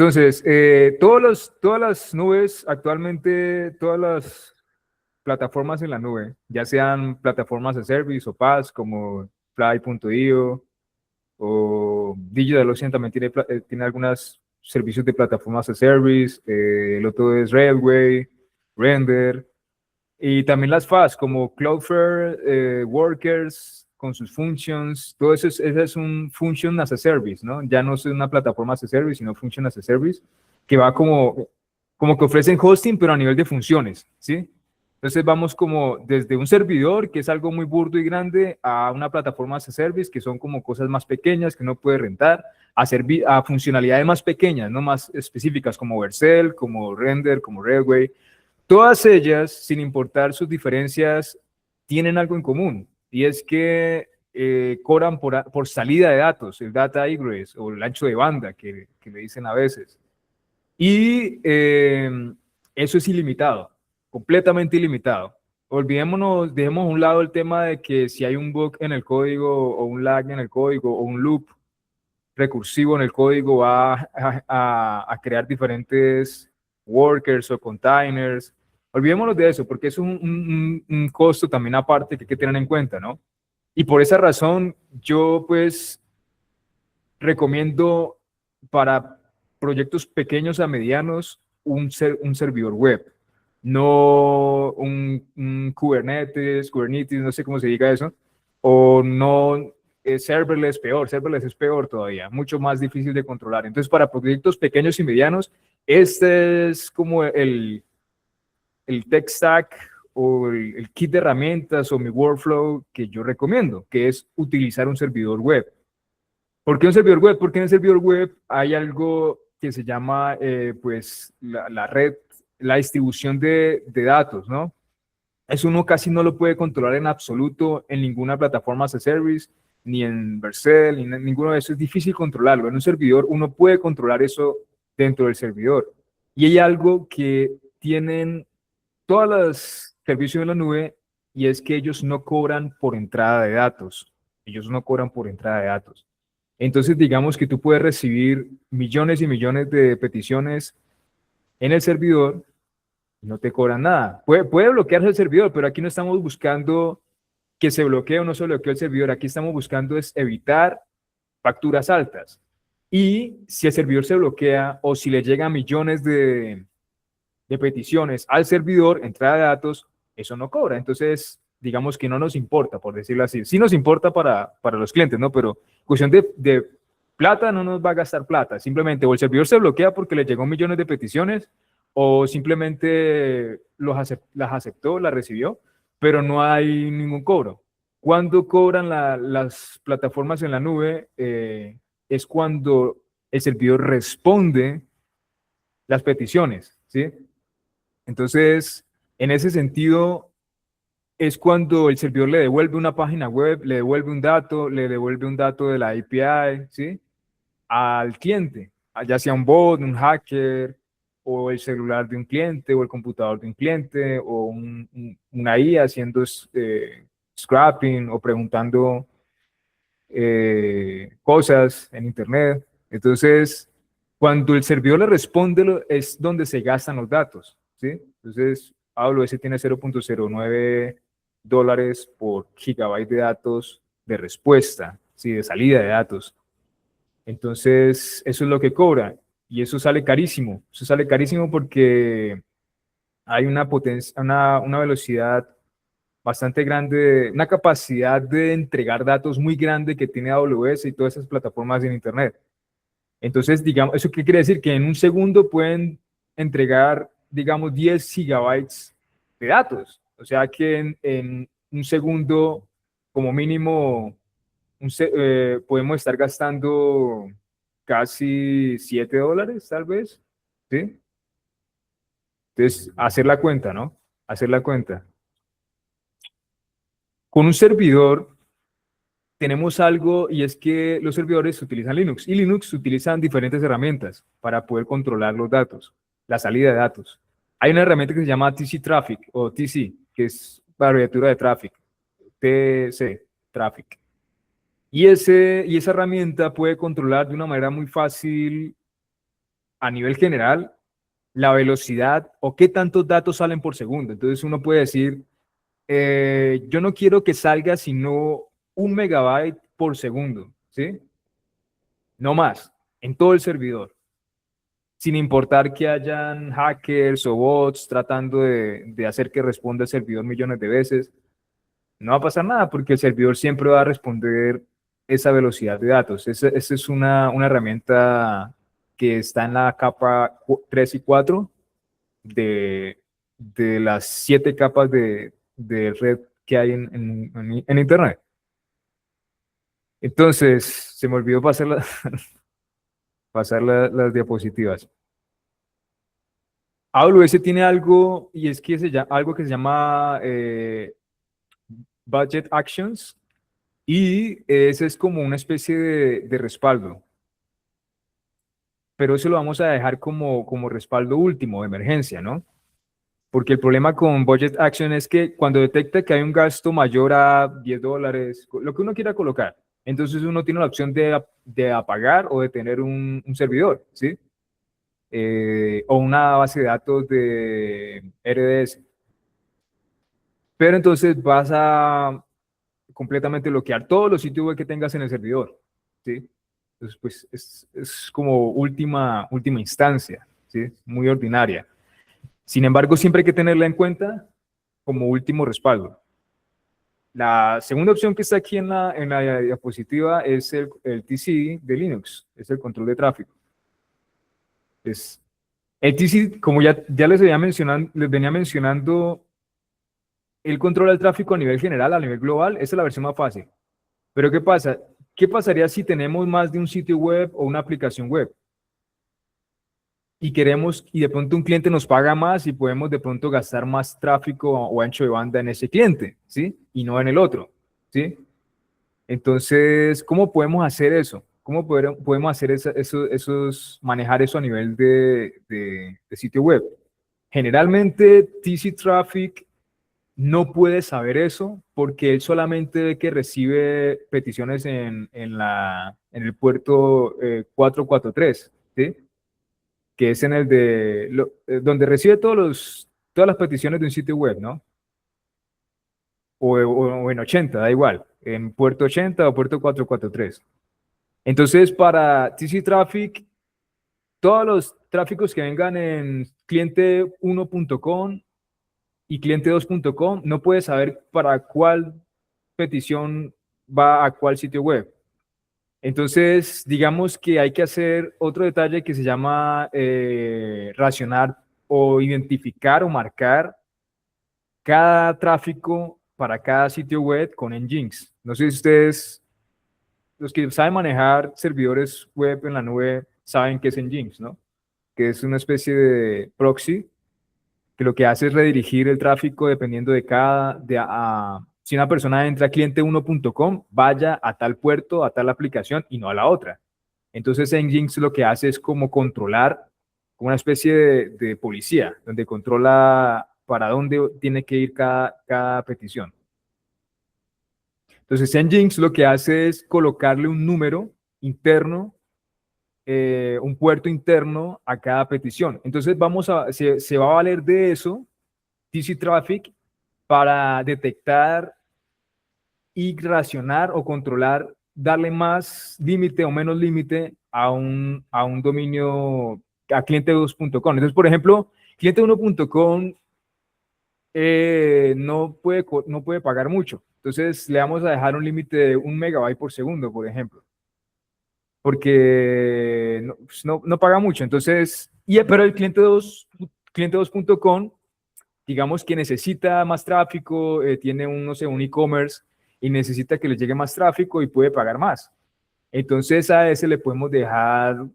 Entonces, todas las nubes, actualmente, todas las plataformas en la nube, ya sean plataformas de service o PaaS como Fly.io o DigitalOcean también tiene algunos servicios de plataformas de service, el otro es Redway, Render, y también las FAS como Cloudflare, Workers con sus functions, todo eso ese es un function as a service, ¿no? Ya no es una plataforma as a service, sino function as a service, que va como que ofrecen hosting, pero a nivel de funciones, ¿sí? Entonces vamos como desde un servidor, que es algo muy burdo y grande, a una plataforma as a service, que son como cosas más pequeñas que uno puede rentar, a funcionalidades más pequeñas, no más específicas, como Vercel, como Render, como Redway. Todas ellas, sin importar sus diferencias, tienen algo en común, y es que cobran por salida de datos, el data egress o el ancho de banda que le dicen a veces. Y eso es ilimitado, completamente ilimitado. Olvidémonos, dejemos a un lado el tema de que si hay un bug en el código o un lag en el código o un loop recursivo en el código va a crear diferentes workers o containers. Olvidémonos de eso, porque es un costo también aparte que hay que tener en cuenta, ¿no? Y por esa razón, yo pues recomiendo para proyectos pequeños a medianos un servidor web, no un Kubernetes, no sé cómo se diga eso, o no serverless es peor todavía, mucho más difícil de controlar. Entonces, para proyectos pequeños y medianos, este es como el tech stack o el kit de herramientas o mi workflow que yo recomiendo, que es utilizar un servidor web. ¿Por qué un servidor web? Porque en el servidor web hay algo que se llama, pues, la red, la distribución de datos, ¿no? Eso uno casi no lo puede controlar en absoluto en ninguna plataforma as a service, ni en Vercel, ni en ninguno de esos. Es difícil controlarlo. En un servidor uno puede controlar eso dentro del servidor. Y hay algo que tienen todos los servicios de la nube, y es que ellos no cobran por entrada de datos. Ellos no cobran por entrada de datos. Entonces, digamos que tú puedes recibir millones y millones de peticiones en el servidor y no te cobran nada. Puede bloquearse el servidor, pero aquí no estamos buscando que se bloquee o no se bloquee el servidor. Aquí estamos buscando es evitar facturas altas. Y si el servidor se bloquea o si le llegan millones de peticiones al servidor, entrada de datos, eso no cobra. Entonces, digamos que no nos importa, por decirlo así. Sí nos importa para los clientes, ¿no? Pero cuestión de plata no nos va a gastar plata. Simplemente o el servidor se bloquea porque le llegó millones de peticiones o simplemente las aceptó, las recibió, pero no hay ningún cobro. Cuando cobran las plataformas en la nube, es cuando el servidor responde las peticiones, ¿sí? Entonces, en ese sentido, es cuando el servidor le devuelve una página web, le devuelve un dato, le devuelve un dato de la API, ¿sí? Al cliente, ya sea un bot, un hacker, o el celular de un cliente, o el computador de un cliente, o una IA haciendo scrapping o preguntando cosas en Internet. Entonces, cuando el servidor le responde, es donde se gastan los datos, ¿sí? Entonces, AWS tiene $0.09 por gigabyte de datos de respuesta, ¿sí? De salida de datos. Entonces, eso es lo que cobra. Y eso sale carísimo. Eso sale carísimo porque hay una potencia, una velocidad bastante grande, una capacidad de entregar datos muy grande que tiene AWS y todas esas plataformas en Internet. Entonces, digamos, ¿eso qué quiere decir? Que en un segundo pueden entregar, digamos, 10 gigabytes de datos. O sea que en un segundo, como mínimo, podemos estar gastando casi $7, tal vez. ¿Sí? Entonces, hacer la cuenta, ¿no? Hacer la cuenta. Con un servidor tenemos algo, y es que los servidores utilizan Linux y Linux utilizan diferentes herramientas para poder controlar los datos, la salida de datos. Hay una herramienta que se llama TC Traffic o TC, que es abreviatura de Traffic, TC, Traffic. Y esa herramienta puede controlar de una manera muy fácil a nivel general la velocidad o qué tantos datos salen por segundo. Entonces uno puede decir, yo no quiero que salga sino 1 megabyte por segundo, ¿sí? No más, en todo el servidor, sin importar que hayan hackers o bots tratando de hacer que responda el servidor millones de veces. No va a pasar nada porque el servidor siempre va a responder esa velocidad de datos. Esa es una herramienta que está en la capa 3 y 4 de las 7 capas de red que hay en Internet. Entonces, se me olvidó pasar, pasar las diapositivas. AWS tiene algo, y es que algo que se llama Budget Actions, y ese es como una especie de respaldo. Pero eso lo vamos a dejar como respaldo último, de emergencia, ¿no? Porque el problema con Budget Action es que cuando detecta que hay un gasto mayor a $10, lo que uno quiera colocar, entonces uno tiene la opción de apagar o de tener un servidor, ¿sí? O una base de datos de RDS. Pero entonces vas a completamente bloquear todos los sitios web que tengas en el servidor, ¿sí? Entonces, pues es como última instancia, ¿sí? Muy ordinaria. Sin embargo, siempre hay que tenerla en cuenta como último respaldo. La segunda opción que está aquí en la diapositiva es el TCD de Linux, es el control de tráfico. Es, el TCD, como ya les venía mencionando, el control del tráfico a nivel general, a nivel global, esa es la versión más fácil. Pero ¿qué pasa? ¿Qué pasaría si tenemos más de un sitio web o una aplicación web? Y de pronto un cliente nos paga más y podemos de pronto gastar más tráfico o ancho de banda en ese cliente, ¿sí? Y no en el otro, ¿sí? Entonces, ¿cómo podemos hacer eso? ¿Cómo podemos hacer manejar eso a nivel de sitio web? Generalmente, TC Traffic no puede saber eso porque él solamente ve que recibe peticiones en el puerto 443, ¿sí? Que es en el donde recibe todas las peticiones de un sitio web, ¿no? O en 80, da igual, en puerto 80 o puerto 443. Entonces, para TC Traffic, todos los tráficos que vengan en cliente1.com y cliente2.com no puede saber para cuál petición va a cuál sitio web. Entonces, digamos que hay que hacer otro detalle que se llama racionar o identificar o marcar cada tráfico para cada sitio web con Nginx. No sé si ustedes, los que saben manejar servidores web en la nube, saben qué es Nginx, ¿no? Que es una especie de proxy que lo que hace es redirigir el tráfico dependiendo si una persona entra a cliente1.com, vaya a tal puerto, a tal aplicación y no a la otra. Entonces Nginx lo que hace es como controlar, como una especie de policía, donde controla para dónde tiene que ir cada petición. Entonces Nginx lo que hace es colocarle un número interno, un puerto interno a cada petición. Entonces se va a valer de eso TC Traffic para detectar y racionar o controlar, darle más límite o menos límite a un dominio, a cliente2.com. Entonces, por ejemplo, cliente1.com no puede pagar mucho. Entonces, le vamos a dejar un límite de 1 megabyte por segundo, por ejemplo, porque no paga mucho. Entonces, pero el cliente2.com digamos que necesita más tráfico, tiene no sé, un e-commerce y necesita que le llegue más tráfico y puede pagar más. Entonces a ese le podemos dejar,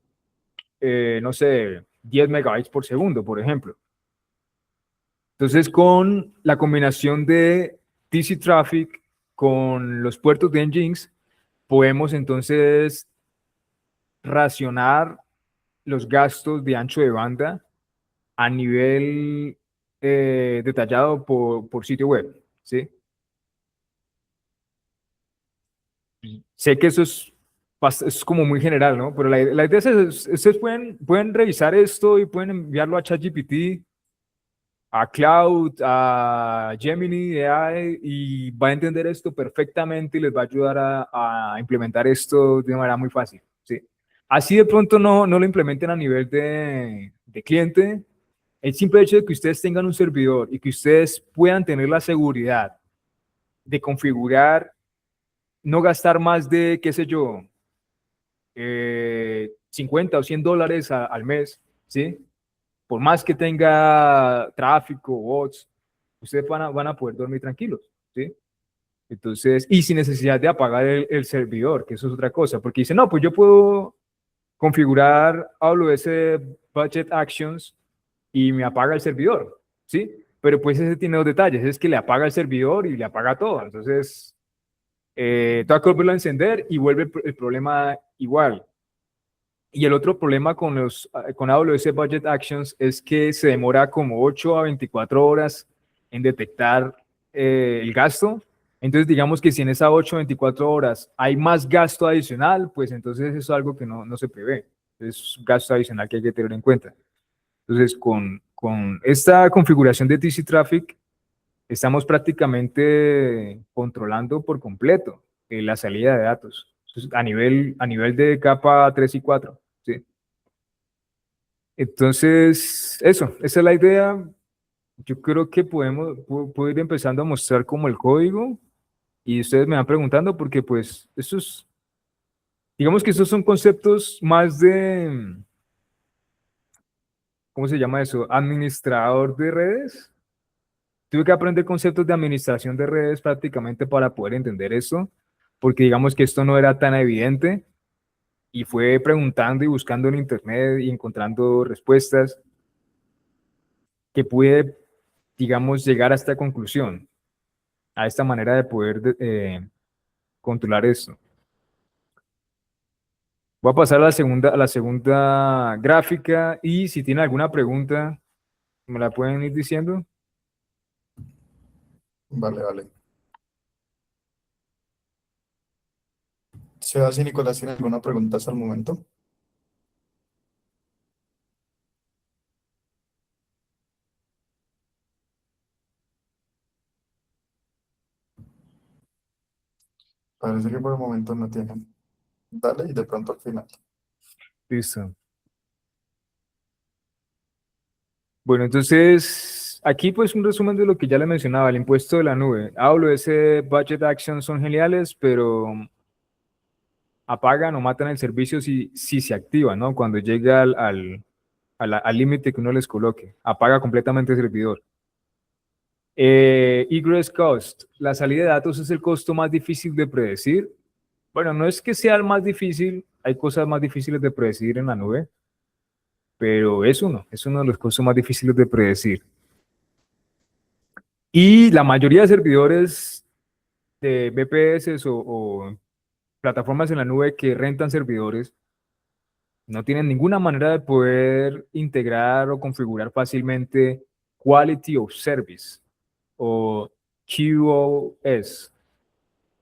no sé, 10 megabytes por segundo, por ejemplo. Entonces con la combinación de TC Traffic con los puertos de Nginx, podemos entonces racionar los gastos de ancho de banda a nivel detallado por sitio web, ¿sí? Sé que eso es Es como muy general, ¿no? Pero la idea es, ustedes pueden revisar esto y pueden enviarlo a ChatGPT, a Cloud, a Gemini AI, y va a entender esto perfectamente y les va a ayudar a implementar esto de una manera muy fácil, ¿sí? Así de pronto no lo implementen a nivel de cliente. El simple hecho de que ustedes tengan un servidor y que ustedes puedan tener la seguridad de configurar, no gastar más de, qué sé yo, 50 o $100 al mes, ¿sí? Por más que tenga tráfico, bots, ustedes van a poder dormir tranquilos, ¿sí? Entonces, y sin necesidad de apagar el servidor, que eso es otra cosa, porque dice, no, pues yo puedo configurar AWS Budget Actions y me apaga el servidor, ¿sí? Pero pues ese tiene dos detalles, es que le apaga el servidor y le apaga todo, entonces, tengo que volverlo a encender y vuelve el problema igual. Y el otro problema con AWS Budget Actions es que se demora como 8 a 24 horas en detectar el gasto. Entonces, digamos que si en esas 8 a 24 horas hay más gasto adicional, pues entonces eso es algo que no se prevé. Es un gasto adicional que hay que tener en cuenta. Entonces, con esta configuración de TC Traffic, estamos prácticamente controlando por completo la salida de datos. Entonces, a nivel de capa 3 y 4. ¿Sí? Entonces, esa es la idea. Yo creo que puedo ir empezando a mostrar como el código y ustedes me van preguntando porque pues digamos que estos son conceptos más de, ¿cómo se llama eso? Administrador de redes. Tuve que aprender conceptos de administración de redes prácticamente para poder entender esto, porque digamos que esto no era tan evidente y fue preguntando y buscando en internet y encontrando respuestas que pude, digamos, llegar a esta conclusión, a esta manera de poder controlar esto. Voy a pasar a la segunda gráfica y si tienen alguna pregunta, me la pueden ir diciendo. Vale, vale. Sebas y Nicolás, ¿tienen alguna pregunta hasta el momento? Parece que por el momento no tienen. Dale, y de pronto al final. Listo. Bueno, entonces, aquí pues un resumen de lo que ya le mencionaba, el impuesto de la nube. AWS Budget Actions son geniales, pero apagan o matan el servicio si se activa, ¿no? Cuando llega al límite que uno les coloque. Apaga completamente el servidor. Egress cost. La salida de datos es el costo más difícil de predecir. Bueno, no es que sea el más difícil, hay cosas más difíciles de predecir en la nube, pero es uno de los costos más difíciles de predecir. Y la mayoría de servidores de VPS o plataformas en la nube que rentan servidores no tienen ninguna manera de poder integrar o configurar fácilmente Quality of Service o QoS,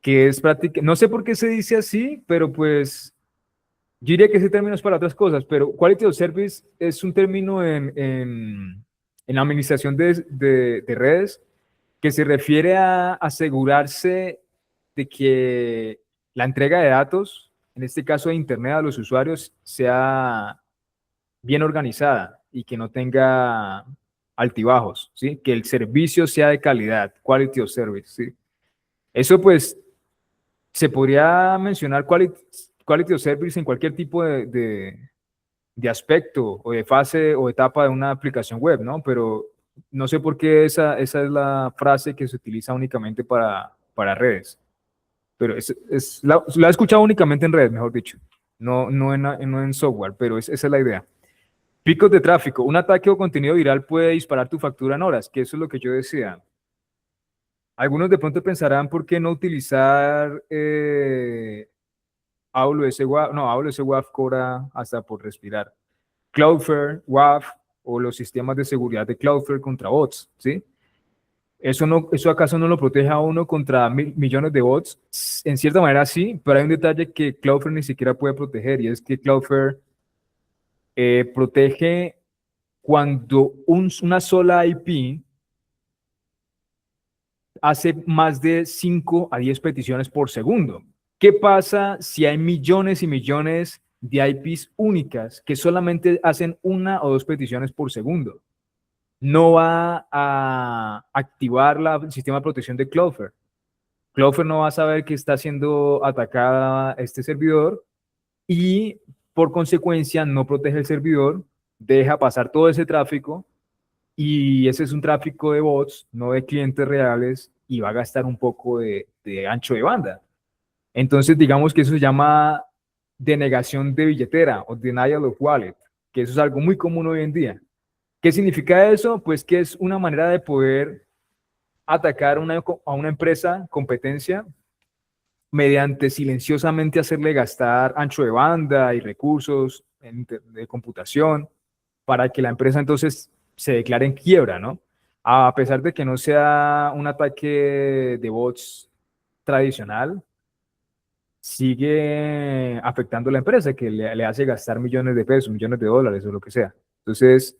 que es prácticamente, no sé por qué se dice así, pero pues yo diría que ese término es para otras cosas, pero Quality of Service es un término en administración de redes que se refiere a asegurarse de que la entrega de datos, en este caso de Internet a los usuarios, sea bien organizada y que no tenga altibajos, ¿sí? Que el servicio sea de calidad, quality of service, ¿sí? Eso pues se podría mencionar quality of service en cualquier tipo de aspecto o de fase o etapa de una aplicación web, ¿no? Pero no sé por qué esa es la frase que se utiliza únicamente para redes. Pero la he escuchado únicamente en redes, mejor dicho. No en software, pero esa es la idea. Picos de tráfico. Un ataque o contenido viral puede disparar tu factura en horas, que eso es lo que yo decía. Algunos de pronto pensarán por qué no utilizar AWS WAF. No, AWS WAF cobra hasta por respirar. Cloudflare, WAF o los sistemas de seguridad de Cloudflare contra bots, ¿sí? ¿Eso acaso no lo protege a uno contra millones de bots? En cierta manera sí, pero hay un detalle que Cloudflare ni siquiera puede proteger, y es que Cloudflare protege cuando una sola IP hace más de 5 a 10 peticiones por segundo. ¿Qué pasa si hay millones y millones de IPs únicas que solamente hacen 1 o 2 peticiones por segundo? No va a activar el sistema de protección de Cloudflare. Cloudflare no va a saber que está siendo atacada este servidor y por consecuencia no protege el servidor, deja pasar todo ese tráfico y ese es un tráfico de bots, no de clientes reales y va a gastar un poco de ancho de banda. Entonces digamos que eso se llama denegación de billetera o denial of wallet, que eso es algo muy común hoy en día. ¿Qué significa eso? Pues que es una manera de poder atacar a una empresa, competencia, mediante silenciosamente hacerle gastar ancho de banda y recursos de computación para que la empresa entonces se declare en quiebra, ¿no? A pesar de que no sea un ataque de bots tradicional, sigue afectando a la empresa, que le hace gastar millones de pesos, millones de dólares o lo que sea. Entonces,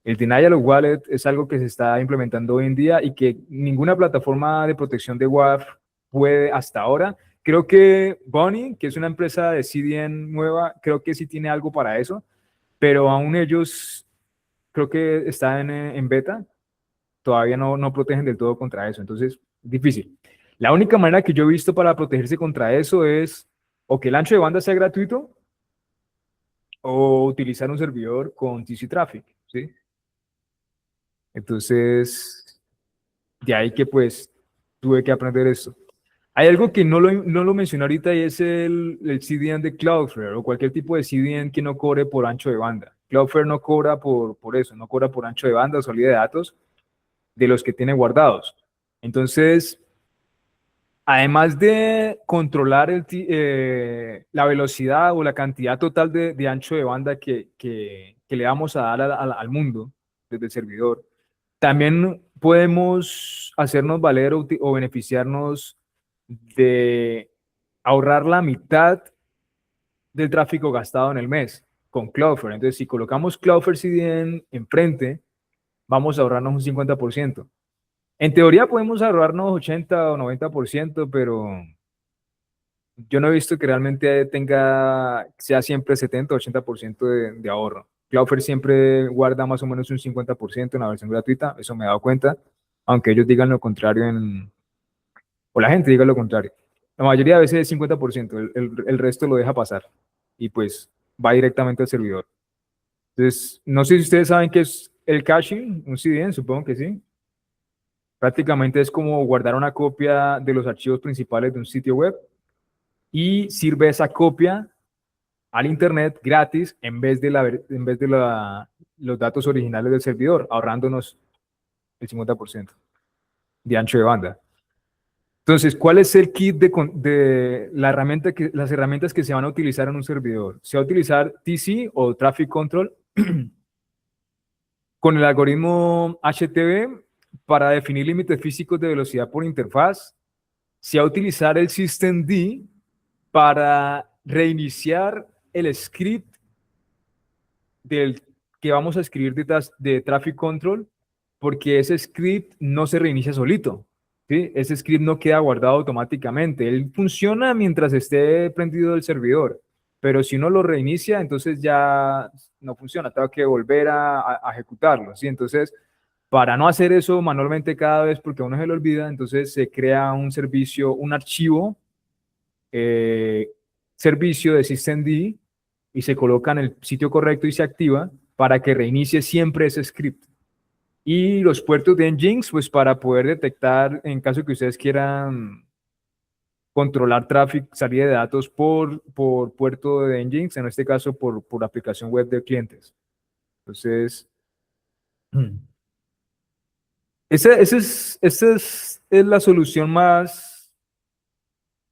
el denial of wallet es algo que se está implementando hoy en día y que ninguna plataforma de protección de WAF puede hasta ahora. Creo que Bunny, que es una empresa de CDN nueva, creo que sí tiene algo para eso, pero aún ellos creo que están en beta, todavía no protegen del todo contra eso, entonces difícil. La única manera que yo he visto para protegerse contra eso es o que el ancho de banda sea gratuito o utilizar un servidor con TC Traffic, ¿sí? Entonces, de ahí que pues tuve que aprender esto. Hay algo que no lo mencioné ahorita y es el CDN de Cloudflare o cualquier tipo de CDN que no cobre por ancho de banda. Cloudflare no cobra por eso, no cobra por ancho de banda o salida de datos de los que tiene guardados. Entonces, además de controlar la velocidad o la cantidad total de ancho de banda que le vamos a dar al mundo desde el servidor, también podemos hacernos valer o beneficiarnos de ahorrar la mitad del tráfico gastado en el mes con Cloudflare. Entonces, si colocamos Cloudflare CDN enfrente, vamos a ahorrarnos un 50%. En teoría podemos ahorrarnos 80 o 90%, pero yo no he visto que realmente sea siempre 70 o 80% de ahorro. Cloudflare siempre guarda más o menos un 50% en la versión gratuita, eso me he dado cuenta, aunque ellos digan lo contrario o la gente diga lo contrario. La mayoría de veces es 50%, el resto lo deja pasar y pues va directamente al servidor. Entonces, no sé si ustedes saben qué es el caching, un CDN, supongo que sí. Prácticamente es como guardar una copia de los archivos principales de un sitio web y sirve esa copia al internet gratis en vez de los datos originales del servidor, ahorrándonos el 50% de ancho de banda. Entonces, ¿cuál es el kit de las herramientas que se van a utilizar en un servidor? Se va a utilizar TC o Traffic Control con el algoritmo HTTP para definir límites físicos de velocidad por interfaz. Se va a utilizar el systemd para reiniciar el script del que vamos a escribir detrás de Traffic Control, porque ese script no se reinicia solito, ¿sí? Ese script no queda guardado automáticamente, él funciona mientras esté prendido el servidor, pero si uno lo reinicia, entonces ya no funciona, tengo que volver a ejecutarlo, ¿sí? Entonces, para no hacer eso manualmente cada vez, porque a uno se le olvida, entonces se crea un servicio, un archivo, eh, servicio de systemd, y se coloca en el sitio correcto y se activa para que reinicie siempre ese script. Y los puertos de Nginx, pues para poder detectar, en caso que ustedes quieran controlar tráfico, salida de datos por puerto de Nginx, en este caso por aplicación web de clientes. Entonces, esa es la solución más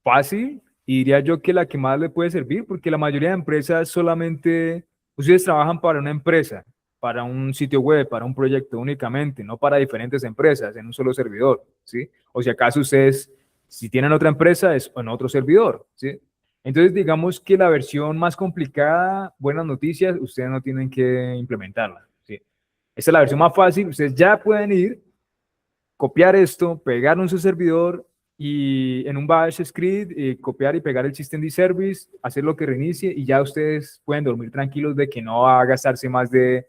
fácil y diría yo que la que más le puede servir, porque la mayoría de empresas solamente, ustedes trabajan para una empresa para un sitio web, para un proyecto únicamente, no para diferentes empresas en un solo servidor, ¿sí? O si acaso ustedes, si tienen otra empresa, es en otro servidor, ¿sí? Entonces, digamos que la versión más complicada, buenas noticias, ustedes no tienen que implementarla, ¿sí? Esta es la versión más fácil, ustedes ya pueden ir, copiar esto, pegarlo en su servidor y en un bash script, copiar y pegar el systemd service, hacer lo que reinicie y ya ustedes pueden dormir tranquilos de que no va a gastarse más de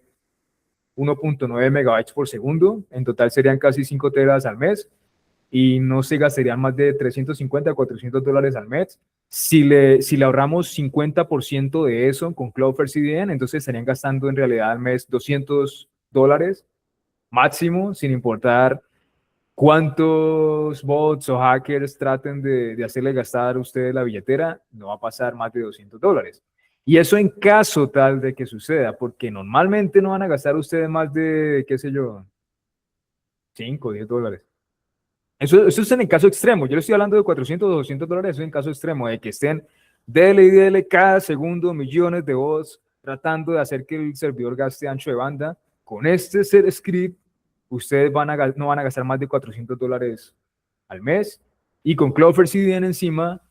1.9 megabytes por segundo. En total serían casi 5 teras al mes y no se gastarían más de 350 a $400 al mes. Si le ahorramos 50% de eso con Cloudflare CDN, entonces estarían gastando en realidad al mes $200 máximo, sin importar cuántos bots o hackers traten de hacerle gastar a ustedes la billetera, no va a pasar más de $200. Y eso en caso tal de que suceda, porque normalmente no van a gastar ustedes más de, qué sé yo, 5 o $10. Eso es en el caso extremo. Yo le estoy hablando de 400 o $200, eso es en caso extremo, de que estén dele y dele cada segundo millones de bots tratando de hacer que el servidor gaste ancho de banda. Con este set script, ustedes no van a gastar más de $400 al mes y con Cloudflare CDN encima,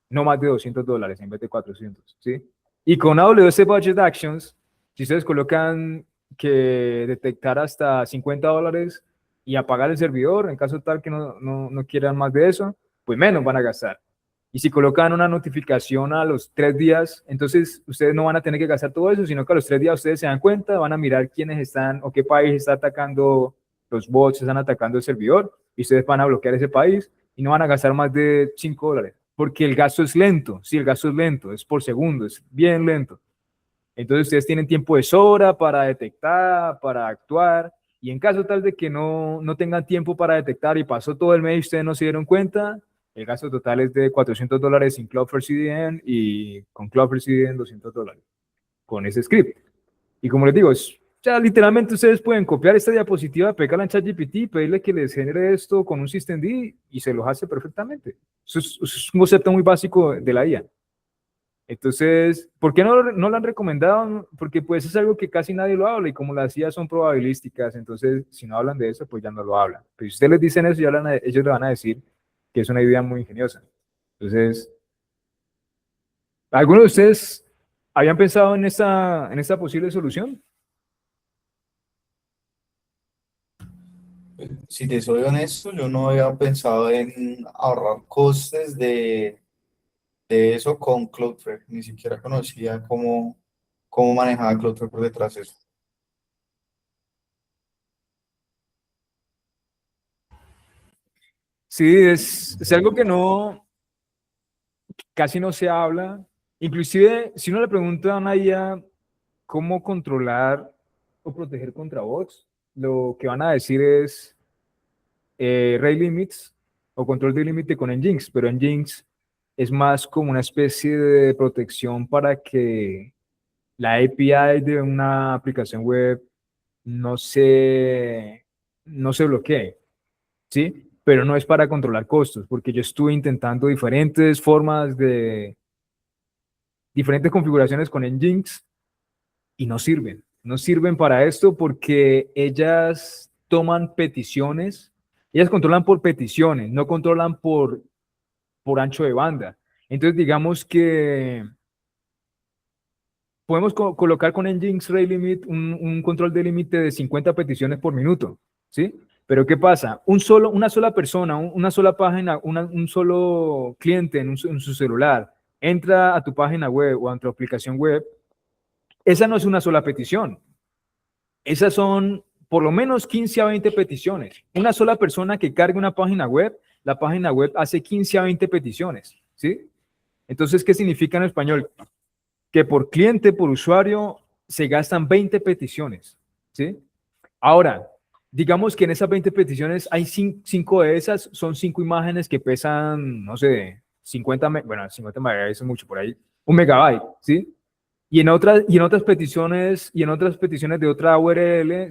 no más de $200 en vez de 400, ¿sí? Y con AWS Budget Actions, si ustedes colocan que detectar hasta $50 y apagar el servidor, en caso tal que no quieran más de eso, pues menos van a gastar. Y si colocan una notificación a los 3 días, entonces ustedes no van a tener que gastar todo eso, sino que a los 3 días ustedes se dan cuenta, van a mirar quiénes están o qué país está atacando los bots, están atacando el servidor, y ustedes van a bloquear ese país y no van a gastar más de $5, porque el gasto es lento. Sí, el gasto es lento, es por segundo, es bien lento. Entonces ustedes tienen tiempo de sobra para detectar, para actuar, y en caso tal de que no tengan tiempo para detectar y pasó todo el mes y ustedes no se dieron cuenta, el gasto total es de $400 sin Cloudflare CDN y con Cloudflare CDN $200 con ese script. Y como les digo, ya literalmente ustedes pueden copiar esta diapositiva, pegarla en ChatGPT, pedirle que les genere esto con un systemd y se los hace perfectamente. Eso es un concepto muy básico de la IA. Entonces, ¿por qué no lo han recomendado? Porque pues es algo que casi nadie lo habla y como las IA son probabilísticas, entonces si no hablan de eso, pues ya no lo hablan. Pero si ustedes les dicen eso, ellos le van a decir que es una idea muy ingeniosa. Entonces, ¿alguno de ustedes habían pensado en esta posible solución? Si te soy honesto, yo no había pensado en ahorrar costes de eso con Cloudflare. Ni siquiera conocía cómo manejaba Cloudflare por detrás de eso. Sí, es algo que casi no se habla. Inclusive, si uno le pregunta a una IA cómo controlar o proteger contra bots, lo que van a decir es rate limits o control de límite con Nginx, pero Nginx es más como una especie de protección para que la API de una aplicación web no se bloquee, ¿sí? Pero no es para controlar costos, porque yo estuve intentando diferentes configuraciones con Nginx y no sirven. No sirven para esto porque ellas toman peticiones, ellas controlan por peticiones, no controlan por ancho de banda. Entonces, digamos que podemos colocar con Nginx Rate Limit un control de límite de 50 peticiones por minuto, ¿sí? Pero ¿qué pasa? Una sola persona, una sola página, un solo cliente en su celular entra a tu página web o a tu aplicación web, esa no es una sola petición. Esas son por lo menos 15 a 20 peticiones. Una sola persona que cargue una página web, la página web hace 15 a 20 peticiones, ¿sí? Entonces, ¿qué significa en español? Que por cliente, por usuario, se gastan 20 peticiones, ¿sí? Ahora, digamos que en esas 20 peticiones hay 5 de esas, son 5 imágenes que pesan, no sé, 50 megabytes es mucho por ahí, 1 megabyte, ¿sí? Y en otras peticiones de otra URL,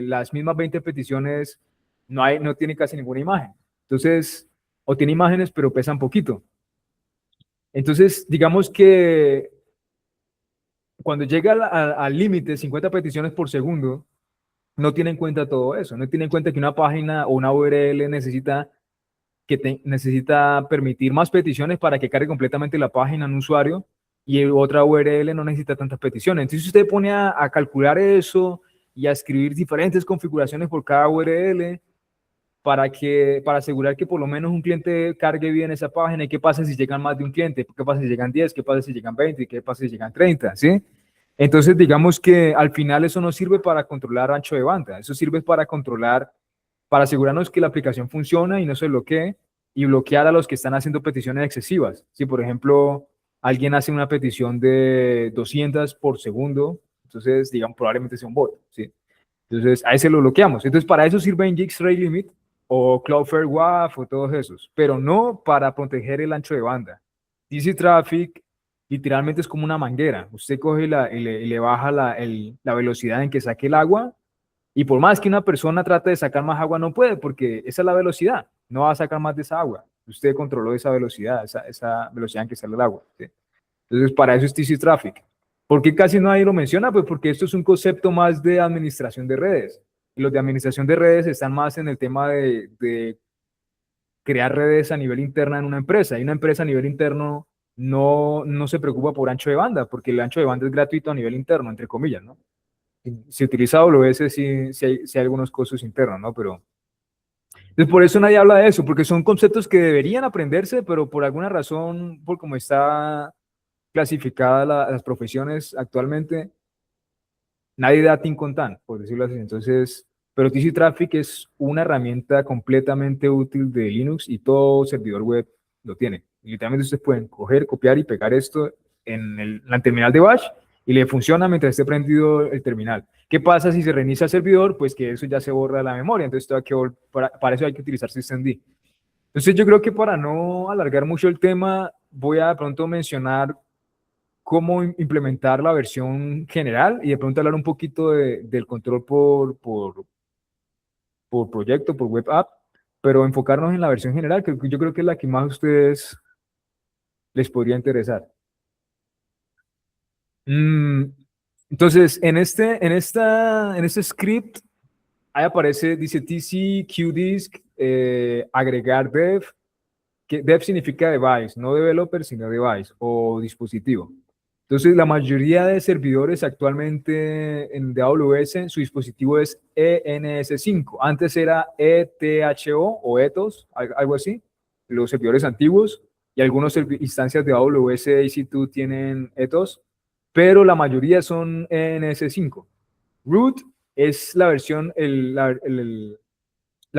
las mismas 20 peticiones no tienen casi ninguna imagen. Entonces, o tiene imágenes, pero pesan poquito. Entonces, digamos que cuando llega al límite, 50 peticiones por segundo, no tiene en cuenta todo eso, no tiene en cuenta que una página o una URL necesita permitir más peticiones para que cargue completamente la página en un usuario y otra URL no necesita tantas peticiones. Entonces, si usted pone a calcular eso y a escribir diferentes configuraciones por cada URL para asegurar que por lo menos un cliente cargue bien esa página, y qué pasa si llegan más de un cliente, qué pasa si llegan 10, qué pasa si llegan 20, qué pasa si llegan 30, ¿sí? Entonces, digamos que al final eso no sirve para controlar ancho de banda, eso sirve para controlar, para asegurarnos que la aplicación funciona y no se bloquee, y bloquear a los que están haciendo peticiones excesivas. Si, por ejemplo, alguien hace una petición de 200 por segundo, entonces, digamos, probablemente sea un bot, ¿sí? Entonces, a ese lo bloqueamos. Entonces, para eso sirve Nginx Rate Limit o Cloudflare WAF o todos esos, pero no para proteger el ancho de banda. DC Traffic literalmente es como una manguera. Usted coge y le baja la velocidad en que saque el agua, y por más que una persona trate de sacar más agua, no puede, porque esa es la velocidad. No va a sacar más de esa agua. Usted controló esa velocidad, esa velocidad en que sale el agua, ¿sí? Entonces, para eso es TC Traffic. ¿Por qué casi nadie lo menciona? Pues porque esto es un concepto más de administración de redes. Y los de administración de redes están más en el tema de crear redes a nivel interna en una empresa. Y una empresa a nivel interno no se preocupa por ancho de banda, porque el ancho de banda es gratuito a nivel interno, entre comillas, ¿no? Si utiliza AWS, sí hay algunos costos internos, ¿no? Pero entonces, por eso nadie habla de eso, porque son conceptos que deberían aprenderse, pero por alguna razón, por cómo está clasificadas las profesiones actualmente, nadie da tin con tan, por decirlo así. Entonces, pero TC Traffic es una herramienta completamente útil de Linux y todo servidor web lo tiene. Y literalmente ustedes pueden coger, copiar y pegar esto en la terminal de Bash y le funciona mientras esté prendido el terminal. ¿Qué pasa si se reinicia el servidor? Pues que eso ya se borra de la memoria, entonces para eso hay que utilizar systemd. Entonces yo creo que para no alargar mucho el tema, voy a de pronto mencionar cómo implementar la versión general y de pronto hablar un poquito del control por proyecto, por web app, pero enfocarnos en la versión general, que yo creo que es la que más a ustedes les podría interesar. Mm, entonces, en este script, ahí aparece, dice TC, QDisk, agregar dev, que dev significa device, no developer, sino device o dispositivo. Entonces, la mayoría de servidores actualmente en AWS, su dispositivo es ENS5. Antes era ETHO o ETHOS, algo así, los servidores antiguos, y algunas instancias de AWS EC2 tienen ETHOS, pero la mayoría son ENS5. Root es la versión, la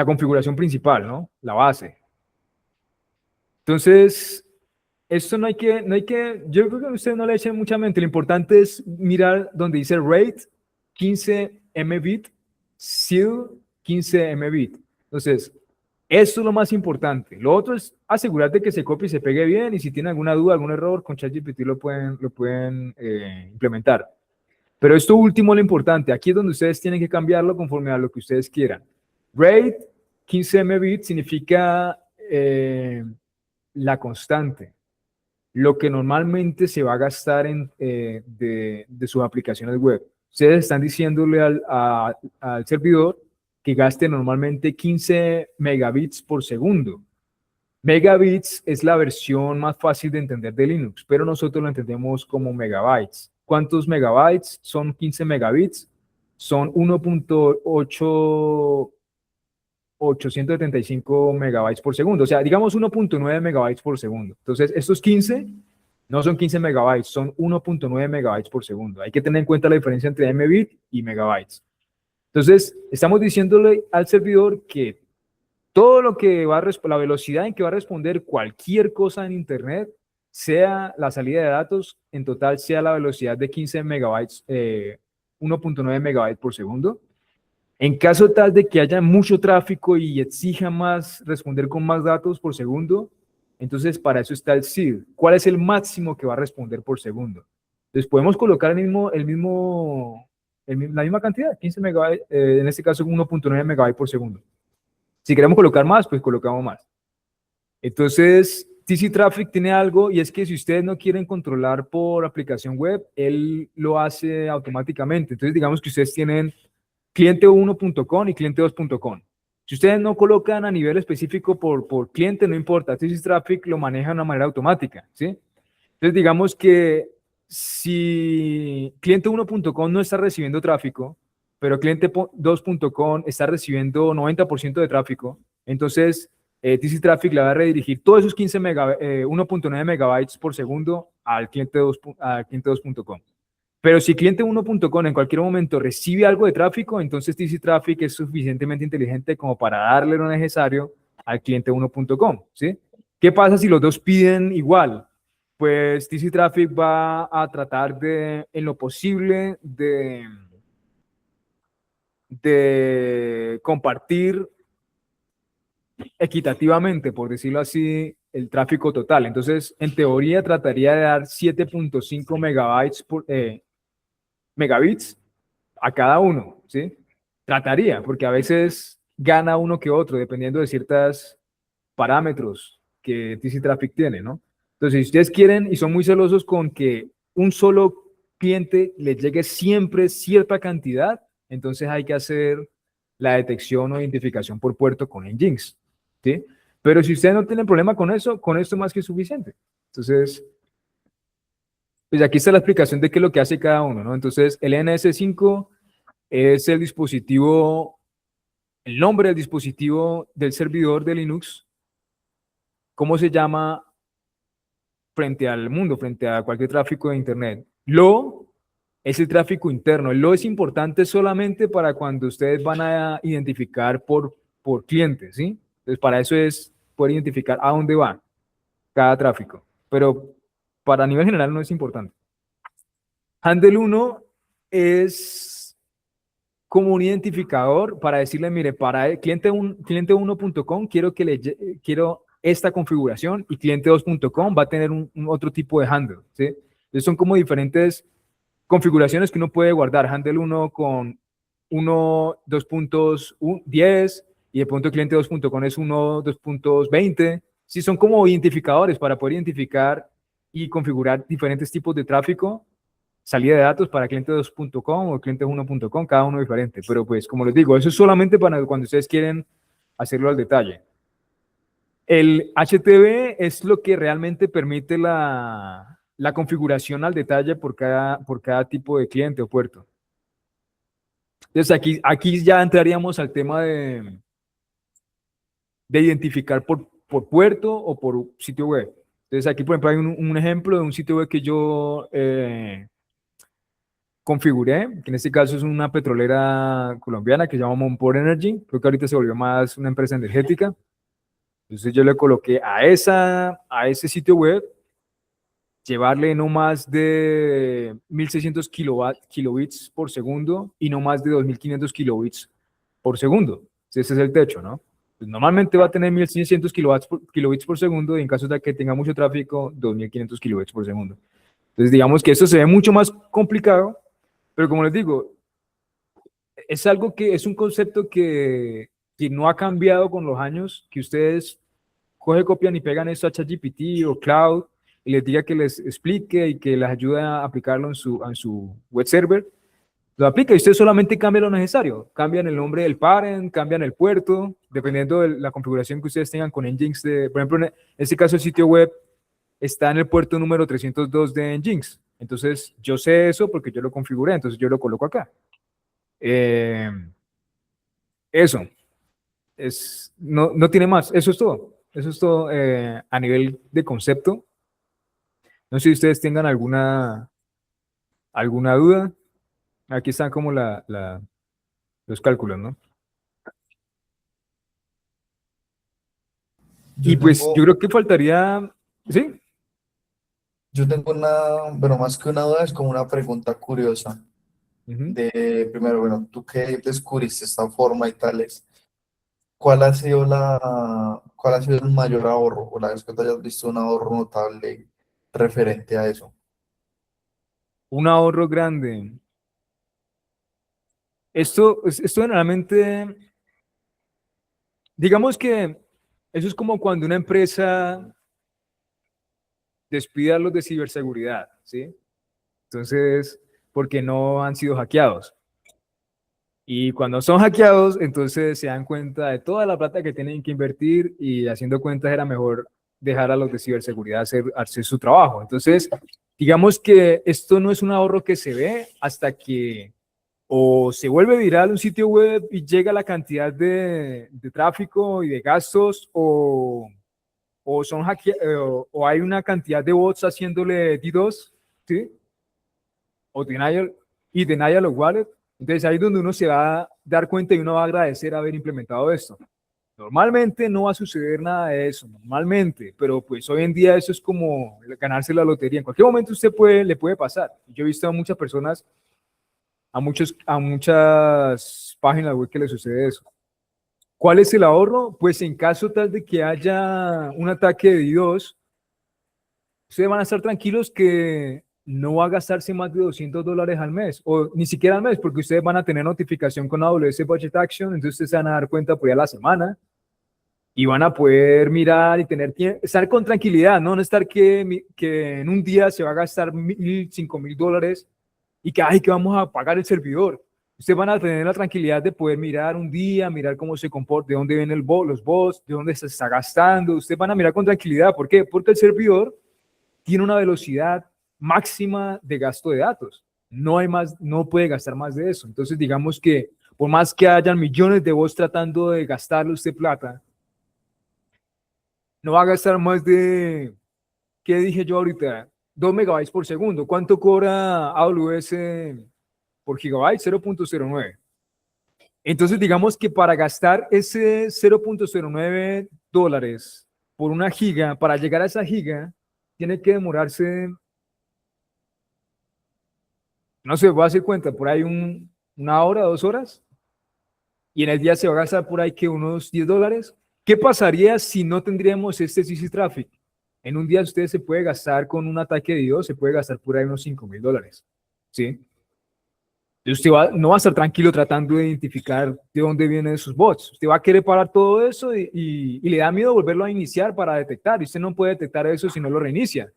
configuración principal, ¿no? La base. Entonces, esto yo creo que ustedes no le echen mucha mente. Lo importante es mirar donde dice rate 15 Mbit, seal 15 Mbit. Entonces, esto es lo más importante. Lo otro es asegurarte que se copie y se pegue bien, y si tienen alguna duda, algún error, con ChatGPT lo pueden implementar. Pero esto último es lo importante. Aquí es donde ustedes tienen que cambiarlo conforme a lo que ustedes quieran. Rate 15 Mbit significa la constante, lo que normalmente se va a gastar de sus aplicaciones web. Ustedes están diciéndole al servidor que gaste normalmente 15 megabits por segundo. Megabits es la versión más fácil de entender de Linux, pero nosotros lo entendemos como megabytes. ¿Cuántos megabytes? Son 15 megabits. Son 1.875 megabytes por segundo. O sea, digamos 1.9 megabytes por segundo. Entonces, estos 15 no son 15 megabytes, son 1.9 megabytes por segundo. Hay que tener en cuenta la diferencia entre mbit y megabytes. Entonces, estamos diciéndole al servidor que todo lo que la velocidad en que va a responder cualquier cosa en Internet, sea la salida de datos, en total sea la velocidad de 15 megabytes, 1.9 megabytes por segundo. En caso tal de que haya mucho tráfico y exija responder con más datos por segundo, entonces para eso está el SID. ¿Cuál es el máximo que va a responder por segundo? Entonces podemos colocar la misma cantidad, 15 megabytes, en este caso 1.9 megabytes por segundo. Si queremos colocar más, pues colocamos más. Entonces, TC Traffic tiene algo y es que si ustedes no quieren controlar por aplicación web, él lo hace automáticamente. Entonces, digamos que ustedes tienen cliente1.com y cliente2.com. Si ustedes no colocan a nivel específico por cliente, no importa. TC Traffic lo maneja de una manera automática, ¿sí? Entonces, digamos que si cliente1.com no está recibiendo tráfico, pero cliente2.com está recibiendo 90% de tráfico, entonces TC Traffic le va a redirigir todos esos 1.9 megabytes por segundo al cliente2.com. Pero si cliente1.com en cualquier momento recibe algo de tráfico, entonces TC Traffic es suficientemente inteligente como para darle lo necesario al cliente1.com, ¿sí? ¿Qué pasa si los dos piden igual? Pues TC Traffic va a tratar de, en lo posible, de compartir equitativamente, por decirlo así, el tráfico total. Entonces, en teoría, trataría de dar 7.5 megabits a cada uno, ¿sí? Trataría, porque a veces gana uno que otro, dependiendo de ciertos parámetros que TC Traffic tiene, ¿no? Entonces, si ustedes quieren y son muy celosos con que un solo cliente les llegue siempre cierta cantidad, entonces hay que hacer la detección o identificación por puerto con Nginx, ¿sí? Pero si ustedes no tienen problema con eso, con esto más que suficiente. Entonces, pues aquí está la explicación de qué es lo que hace cada uno, ¿no? Entonces, el NS5 es el dispositivo, el nombre del dispositivo del servidor de Linux, cómo se llama frente al mundo, frente a cualquier tráfico de Internet. Lo es el tráfico interno. El lo es importante solamente para cuando ustedes van a identificar por cliente, ¿sí? Entonces, para eso es poder identificar a dónde va cada tráfico. Pero para nivel general no es importante. Handle 1 es como un identificador para decirle, mire, para el cliente1.com quiero esta configuración y cliente2.com va a tener un otro tipo de handle, ¿sí? Entonces son como diferentes configuraciones que uno puede guardar. Handle 1 con 2.10 y de pronto cliente2.com es 2.20. Sí, son como identificadores para poder identificar y configurar diferentes tipos de tráfico, salida de datos para cliente2.com o cliente1.com, cada uno diferente. Pero pues, como les digo, eso es solamente para cuando ustedes quieren hacerlo al detalle. El HTTP es lo que realmente permite la configuración al detalle por cada tipo de cliente o puerto. Entonces, aquí ya entraríamos al tema de identificar por puerto o por sitio web. Entonces, aquí, por ejemplo, hay un ejemplo de un sitio web que yo configuré, que en este caso es una petrolera colombiana que se llama Monport Energy. Creo que ahorita se volvió más una empresa energética. Entonces, yo le coloqué a ese sitio web llevarle no más de 1600 kilobits por segundo y no más de 2500 kilobits por segundo. Ese es el techo, ¿no? Pues normalmente va a tener 1600 kilobits por segundo y en caso de que tenga mucho tráfico, 2500 kilobits por segundo. Entonces, digamos que esto se ve mucho más complicado, pero como les digo, es algo que es un concepto que no ha cambiado con los años, que ustedes copian y pegan esto a ChatGPT o Cloud y les diga que les explique y que les ayude a aplicarlo en su web server, lo aplica y usted solamente cambia lo necesario. Cambian el nombre del parent, cambian el puerto, dependiendo de la configuración que ustedes tengan con Nginx. Por ejemplo, en este caso, el sitio web está en el puerto número 302 de Nginx. Entonces, yo sé eso porque yo lo configuré, entonces yo lo coloco acá. Eh, eso. No tiene más. Eso es todo. Eso es todo a nivel de concepto. No sé si ustedes tengan alguna duda. Aquí están como los cálculos, ¿no? Y Yo pues yo tengo, creo que faltaría, ¿sí? yo tengo una, bueno, más que una duda, es como una pregunta curiosa. Ujú. Primero, bueno, tú que descubriste esta forma y tales, ¿cuál ha sido el mayor ahorro o la vez que te hayas visto un ahorro notable referente a eso? Un ahorro grande. Esto generalmente, digamos que eso es como cuando una empresa despide a los de ciberseguridad, ¿sí? Entonces, porque no han sido hackeados. Y cuando son hackeados, entonces se dan cuenta de toda la plata que tienen que invertir y haciendo cuentas era mejor dejar a los de ciberseguridad hacer su trabajo. Entonces, digamos que esto no es un ahorro que se ve hasta que o se vuelve viral un sitio web y llega la cantidad de tráfico y de gastos o son o hay una cantidad de bots haciéndole DDoS, ¿sí? O denial of wallet. Entonces ahí es donde uno se va a dar cuenta y uno va a agradecer haber implementado esto. Normalmente no va a suceder nada de eso, normalmente, pero pues hoy en día eso es como ganarse la lotería. En cualquier momento le puede pasar. Yo he visto a muchas personas, a muchas páginas web que les sucede eso. ¿Cuál es el ahorro? Pues en caso tal de que haya un ataque de DDoS, ustedes van a estar tranquilos que no va a gastarse más de $200 al mes, o ni siquiera al mes, porque ustedes van a tener notificación con AWS Budget Action, entonces ustedes se van a dar cuenta por ahí a la semana, y van a poder mirar y tener tiempo, estar con tranquilidad, no estar que en un día se va a gastar $1,000, $5,000, y que, ay, que vamos a pagar el servidor. Ustedes van a tener la tranquilidad de poder mirar un día, mirar cómo se comporta, de dónde vienen los bots, de dónde se está gastando. Ustedes van a mirar con tranquilidad. ¿Por qué? Porque el servidor tiene una velocidad máxima de gasto de datos. No hay más, no puede gastar más de eso. Entonces, digamos que por más que hayan millones de bots tratando de gastarle usted plata, no va a gastar más de, ¿qué dije yo ahorita? 2 megabytes por segundo. ¿Cuánto cobra AWS por gigabyte? 0.09. Entonces, digamos que para gastar ese $0.09 por una giga, para llegar a esa giga, tiene que demorarse, no sé, voy a hacer cuenta, por ahí una hora, 2 horas, y en el día se va a gastar por ahí que unos $10. ¿Qué pasaría si no tendríamos este CC Traffic? En un día usted se puede gastar con un ataque de DDoS, se puede gastar por ahí unos $5,000, ¿sí? Usted no va a estar tranquilo tratando de identificar de dónde vienen esos bots. Usted va a querer parar todo eso y le da miedo volverlo a iniciar para detectar. Y usted no puede detectar eso si no lo reinicia.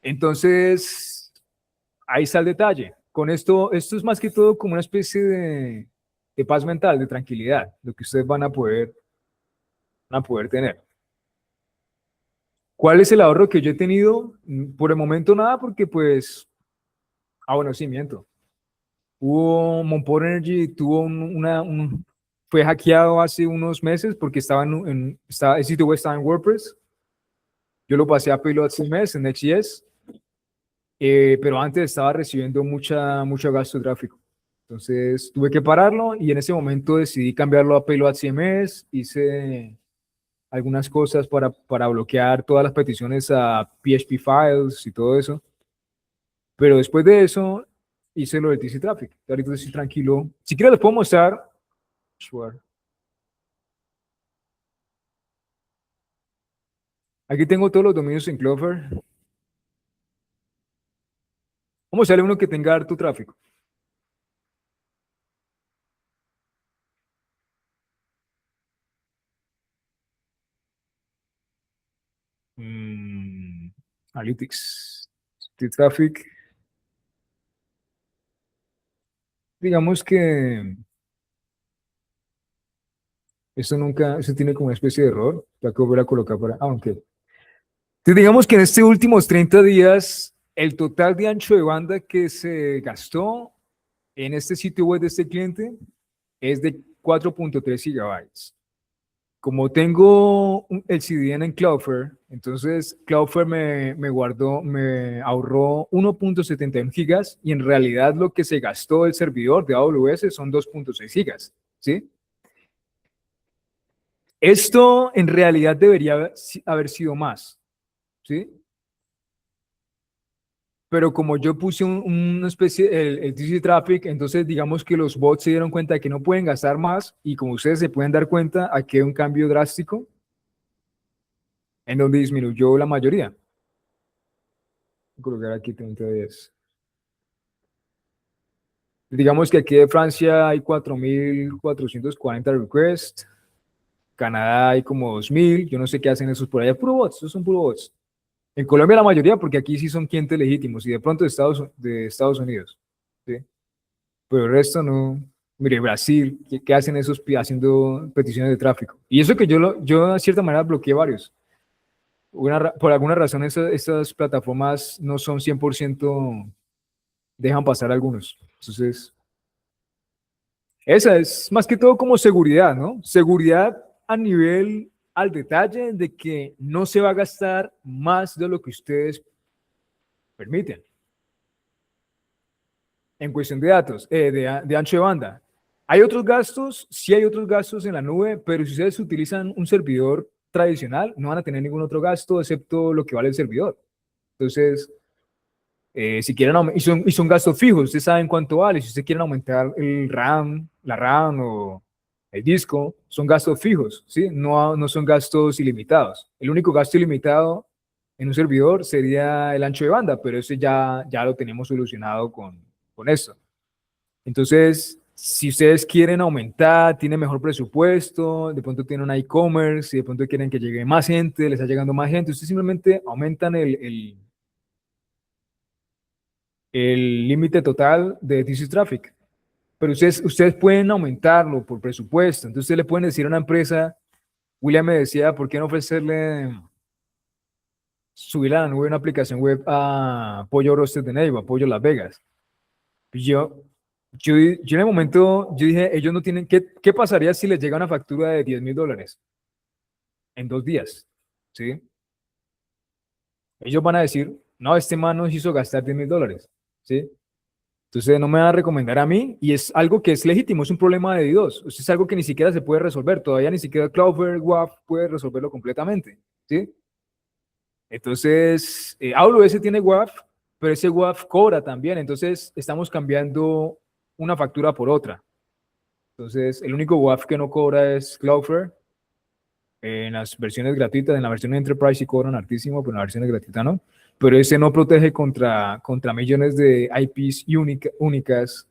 Entonces, ahí está el detalle. Con esto es más que todo como una especie de paz mental, de tranquilidad, lo que ustedes van a poder tener. ¿Cuál es el ahorro que yo he tenido? Por el momento nada, porque pues, bueno, sí, miento. Monport Energy fue hackeado hace unos meses porque el sitio web estaba en WordPress. Yo lo pasé a Payload CMS en Next.js, pero antes estaba recibiendo mucho gasto de tráfico. Entonces tuve que pararlo y en ese momento decidí cambiarlo a Payload CMS. Hice algunas cosas para bloquear todas las peticiones a PHP files y todo eso. Pero después de eso, hice lo del TC Traffic. Ahorita estoy tranquilo. Si quieres, les puedo mostrar. Sure. Aquí tengo todos los dominios en Clover. Vamos a darle uno que tenga harto tráfico. Analytics. The Traffic. Digamos que eso tiene como una especie de error. Tengo que volver a colocar aunque. Entonces, digamos que en estos últimos 30 días, el total de ancho de banda que se gastó en este sitio web de este cliente es de 4.3 gigabytes. Como tengo el CDN en Cloudflare, entonces Cloudflare me ahorró 1.71 gigas y en realidad lo que se gastó el servidor de AWS son 2.6 gigas, ¿sí? Esto en realidad debería haber sido más, ¿sí? Pero como yo puse una especie, el TC Traffic, entonces digamos que los bots se dieron cuenta de que no pueden gastar más y como ustedes se pueden dar cuenta, aquí hay un cambio drástico en donde disminuyó la mayoría. Voy a colocar aquí 30 días. Digamos que aquí de Francia hay 4.440 requests, Canadá hay como 2.000, yo no sé qué hacen esos por allá, puro bots, esos son puro bots. En Colombia la mayoría, porque aquí sí son clientes legítimos y de pronto de Estados Unidos. ¿Sí? Pero el resto no. Mire, Brasil, ¿qué hacen esos haciendo peticiones de tráfico? Y eso que yo de cierta manera bloqueé varios. Por alguna razón estas plataformas no son 100%, dejan pasar algunos. Entonces, esa es más que todo como seguridad, ¿no? Seguridad a nivel al detalle de que no se va a gastar más de lo que ustedes permiten. En cuestión de datos, de ancho de banda. ¿Hay otros gastos? Sí hay otros gastos en la nube, pero si ustedes utilizan un servidor tradicional, no van a tener ningún otro gasto excepto lo que vale el servidor. Entonces, si quieren, y son gastos fijos, ustedes saben cuánto vale. Si ustedes quieren aumentar el RAM, la RAM o el disco, son gastos fijos, ¿sí? No son gastos ilimitados. El único gasto ilimitado en un servidor sería el ancho de banda, pero ese ya lo tenemos solucionado con esto. Entonces, si ustedes quieren aumentar, tienen mejor presupuesto, de pronto tienen un e-commerce, y de pronto quieren que llegue más gente, les está llegando más gente, ustedes simplemente aumentan el límite total de DC Traffic. Pero ustedes pueden aumentarlo por presupuesto. Entonces, ustedes le pueden decir a una empresa, William me decía, ¿por qué no ofrecerle subir a la nube una aplicación web a Pollo Roasted de Neiva, Pollo Las Vegas? Yo en el momento, yo dije, ellos no tienen, ¿qué pasaría si les llega una factura de $10,000 en 2 días? ¿Sí? Ellos van a decir, no, este man nos hizo gastar $10,000, ¿sí? Entonces no me van a recomendar a mí y es algo que es legítimo, es un problema de DDoS, es algo que ni siquiera se puede resolver, todavía ni siquiera Cloudflare, WAF puede resolverlo completamente, ¿sí? Entonces, AWS tiene WAF, pero ese WAF cobra también, entonces estamos cambiando una factura por otra. Entonces, el único WAF que no cobra es Cloudflare. En las versiones gratuitas, en la versión Enterprise sí cobran hartísimo, pero en la versión gratuita no. Pero ese no protege contra millones de IPs únicas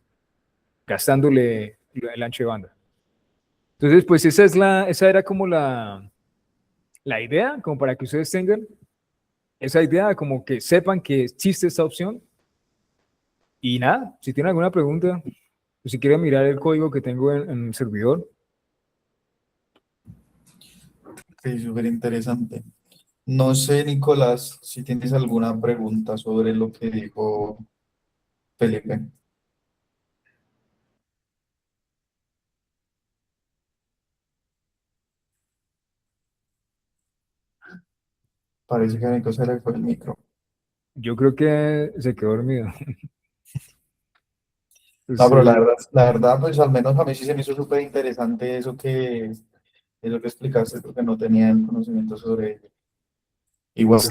gastándole el ancho de banda. Entonces, pues esa era como la idea, como para que ustedes tengan esa idea, como que sepan que existe esta opción. Y nada, si tienen alguna pregunta, o si quieren mirar el código que tengo en el servidor. Sí, súper interesante. No sé, Nicolás, si tienes alguna pregunta sobre lo que dijo Felipe. Parece que a Nico se le fue el micro. Yo creo que se quedó dormido. No, pero Sí. la verdad, pues al menos a mí sí se me hizo súper interesante eso que explicaste, porque no tenía el conocimiento sobre ello. Sí, Igual,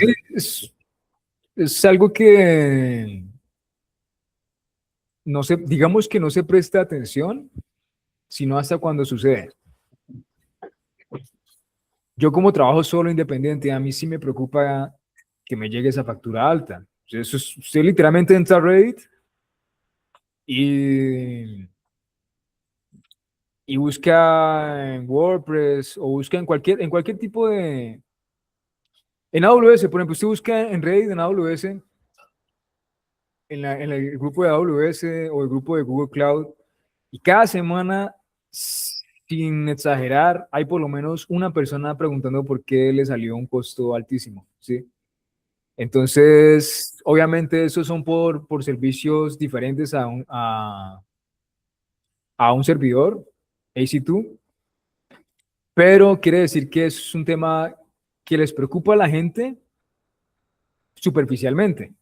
es algo que no se, digamos que no se presta atención, sino hasta cuando sucede. Yo como trabajo solo independiente, a mí sí me preocupa que me llegue esa factura alta. Usted literalmente entra a Reddit y, y busca en WordPress o busca en cualquier tipo de... En AWS, por ejemplo, usted busca en Reddit, en AWS, en el grupo de AWS o el grupo de Google Cloud, y cada semana, sin exagerar, hay por lo menos una persona preguntando por qué le salió un costo altísimo, ¿sí? Entonces, obviamente, esos son por servicios diferentes a un servidor, AC2, pero quiere decir que es un tema que les preocupa a la gente superficialmente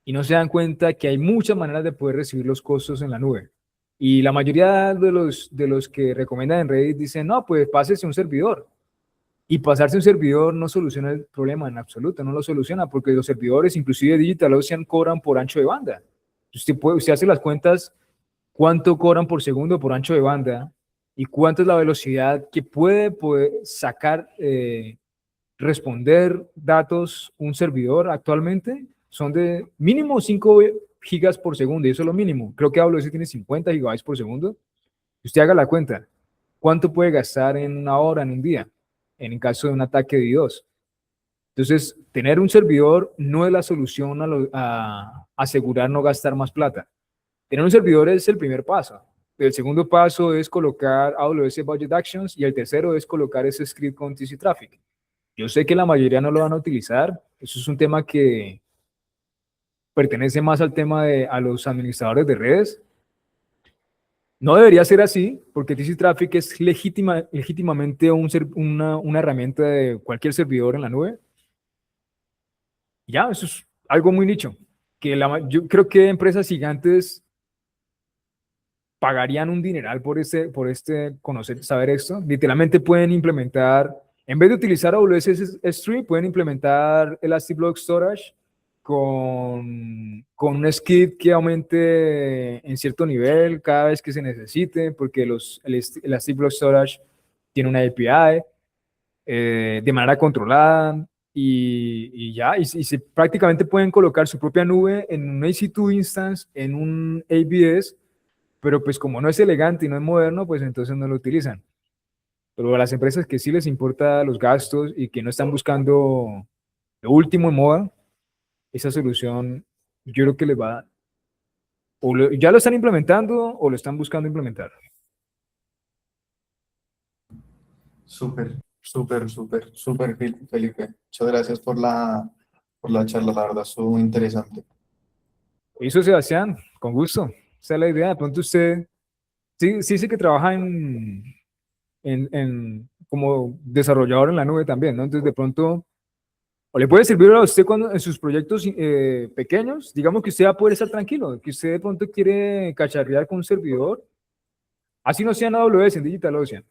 y no se dan cuenta que hay muchas maneras de poder recibir los costos en la nube. Y la mayoría de los que recomiendan en Reddit dicen, no, pues pásese a un servidor. Y pasarse a un servidor no soluciona el problema en absoluto, no lo soluciona, porque los servidores, inclusive DigitalOcean, cobran por ancho de banda. Usted hace las cuentas, cuánto cobran por segundo por ancho de banda y cuánto es la velocidad que puede sacar, responder datos un servidor actualmente. Son de mínimo 5 gigas por segundo, y eso es lo mínimo. Creo que AWS tiene 50 gigabytes por segundo. Usted haga la cuenta. ¿Cuánto puede gastar en una hora, en un día, en caso de un ataque de DDoS? Entonces, tener un servidor no es la solución a asegurar no gastar más plata. Tener un servidor es el primer paso. El segundo paso es colocar AWS Budget Actions y el tercero es colocar ese script con TC Traffic. Yo sé que la mayoría no lo van a utilizar. Eso es un tema que pertenece más al tema a los administradores de redes. No debería ser así, porque TC Traffic es legítimamente una herramienta de cualquier servidor en la nube. Ya, eso es algo muy nicho. Yo creo que empresas gigantes pagarían un dineral por conocer, saber esto. Literalmente pueden implementar, en vez de utilizar AWS S3, pueden implementar Elastic Block Storage con un skip que aumente en cierto nivel cada vez que se necesite, porque el Elastic Block Storage tiene una API de manera controlada y ya, prácticamente pueden colocar su propia nube en un EC2 instance, en un ABS, pero pues como no es elegante y no es moderno, pues entonces no lo utilizan. Pero a las empresas que sí les importa los gastos y que no están buscando lo último en moda, esa solución yo creo que les va, ya lo están implementando o lo están buscando implementar. Súper, súper, Felipe. Muchas gracias por la charla, la verdad, estuvo muy interesante. Eso, Sebastián, con gusto. Esa es la idea. De pronto usted sí sé que trabaja como desarrollador en la nube también, ¿no? Entonces, de pronto, o le puede servir a usted cuando, en sus proyectos pequeños, digamos que usted va a poder estar tranquilo, que usted de pronto quiere cacharrear con un servidor, así no sea en AWS, en DigitalOcean.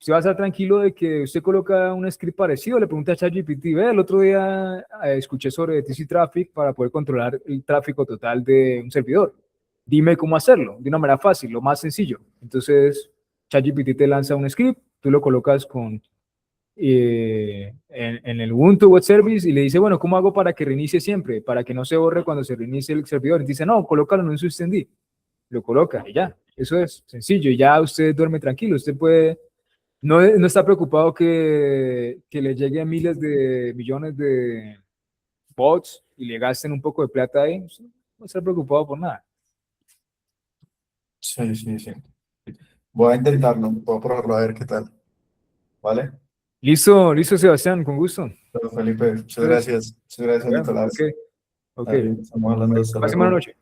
Usted va a estar tranquilo de que usted coloca un script parecido, le pregunta a ChatGPT, ve, el otro día escuché sobre TC Traffic para poder controlar el tráfico total de un servidor. Dime cómo hacerlo, de una manera fácil, lo más sencillo. Entonces, ChatGPT te lanza un script, tú lo colocas en el Ubuntu Web Service y le dice, bueno, ¿cómo hago para que reinicie siempre? Para que no se borre cuando se reinicie el servidor. Y dice, no, colócalo en un systemd. Lo coloca y ya. Eso es sencillo. Ya usted duerme tranquilo. Usted puede no está preocupado que le lleguen miles de millones de bots y le gasten un poco de plata ahí. No está preocupado por nada. Sí, sí, sí. Voy a intentarlo, voy a probarlo a ver qué tal. ¿Vale? Listo, listo, Sebastián, con gusto. Pero Felipe, muchas Entonces, gracias. Muchas gracias, bueno, ok, Nicolás. ok. Dale, estamos hablando, Bueno, hasta pase buena luego. noche.